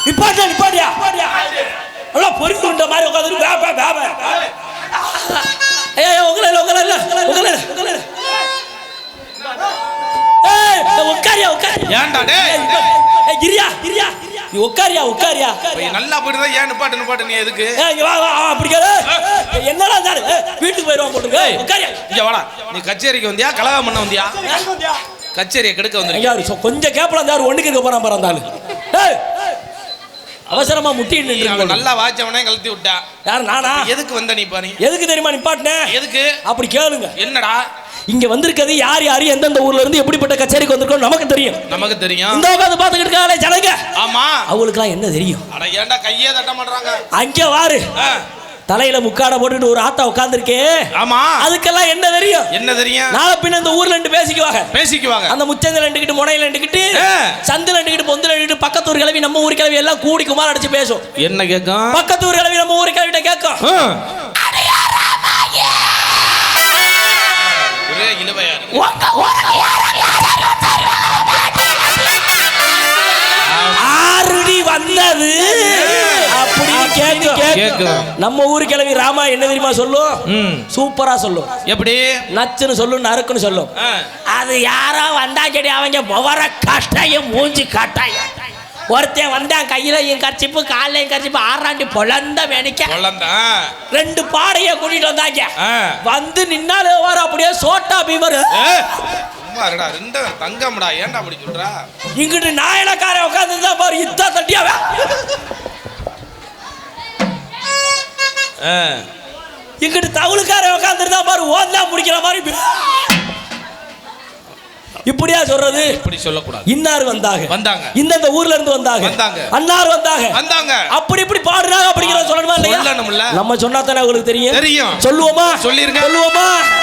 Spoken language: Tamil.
நிப்பாட்டியா எல்லாம் பொறுப்பு உண்ட மாதிரி உட்காந்து நல்லா போயிட்டு ஏன் நிப்பாட்டு நீ எதுக்கு என்னடா வீட்டுக்கு போயிடுவான் போட்டுருக்க நீ கச்சேரிக்கு வந்தியா கலகம் பண்ண வந்தியா கச்சேரியை கெடுக்க வந்து கொஞ்சம் கேப்பலாம் யாரு ஒண்ணுக்கு இருக்க போறான் பிறந்தாலும் அவசரமா முட்டிட்டு நல்லா வாச்சவனே கழட்டி விட்டா யார் நானா எதுக்கு வந்த நீ பாரு எதுக்கு தெரியுமா நிப்பாட்டினேன் எதுக்கு அப்படி கேளுங்க என்னடா இங்க வந்திருக்கிறது யார் யாரு எந்தெந்த ஊர்ல இருந்து எப்படிப்பட்ட கச்சேரிக்கு வந்திருக்கோம் நமக்கு தெரியும் இந்த உட்காந்து பாத்துக்கிட்டு இருக்காங்களே ஜனங்க ஆமா அவங்களுக்குலாம் என்ன தெரியும் அட ஏன்டா கையே தட்ட மாட்டறாங்க அங்க வாரு தலையில முக்காட போட்டுட்டு ஒரு ஆத்தா உட்கார்ந்திருக்கே ஆமா அதுக்கெல்லாம் என்ன தெரியும் நாளை பின்ன இந்த ஊர்ல ரெண்டு பேசிக்குவாங்க அந்த முச்சந்தில ரெண்டுகிட்டு முனையில ரெண்டுகிட்டு சந்தில ரெண்டுகிட்டு பொந்துல ரெண்டுகிட்டு பக்கத்து ஊர் கிளவி நம்ம ஊர் கிளவி எல்லாம் கூடி குமார் அடிச்சு பேசும் என்ன கேட்கும் பக்கத்து ஊர் கிளவி நம்ம ஊர் கிளவிட்ட கேட்கும் ஒரே இழுவையா ஆறுடி வந்தது அப்படின்னு கேட்கும் நம்ம ஊரு கிளவி ராமா என்ன தெரியுமா சொல்லும் சூப்பரா சொல்லும் எப்படி நச்சுன்னு சொல்லும் நறுக்குன்னு சொல்லும் அது யாரோ வந்தா செடி அவங்க முவர கஷ்டம் மூஞ்சி கட்டாயம் ஒருத்தன் வந்தான் கையிலையும் கர்ச்சிப்பு காலையும் கர்ச்சிப்பு ஆறாண்டி பொழந்த மேனிக்க ரெண்டு பாடையை கூட்டிட்டு வந்தாங்க வந்து நின்னாலே வர அப்படியே சோட்டா பீமர் தங்கம்டா ஏன்டா அப்படி சொல்றா இங்கிட்டு நாயனக்காரன் உட்கார்ந்து பாரு இத்தா தட்டியாவே இங்கிட்டு தவுளுக்காரன் உட்கார்ந்துருந்தா பாரு ஓந்தா முடிக்கிற மாதிரி இப்படியா சொல்றது இப்படி சொல்லக்கூடாது இன்னார் வந்தாங்க இந்த ஊர்ல இருந்து வந்தாங்க அன்னார் வந்தாங்க அப்படி இப்படி பாடுறாங்க அப்படிங்கறத சொல்லணுமா இல்லையா சொல்லணும்ல நம்ம சொன்னா தானே உங்களுக்கு தெரியும் சொல்லுவோமா சொல்லிருங்க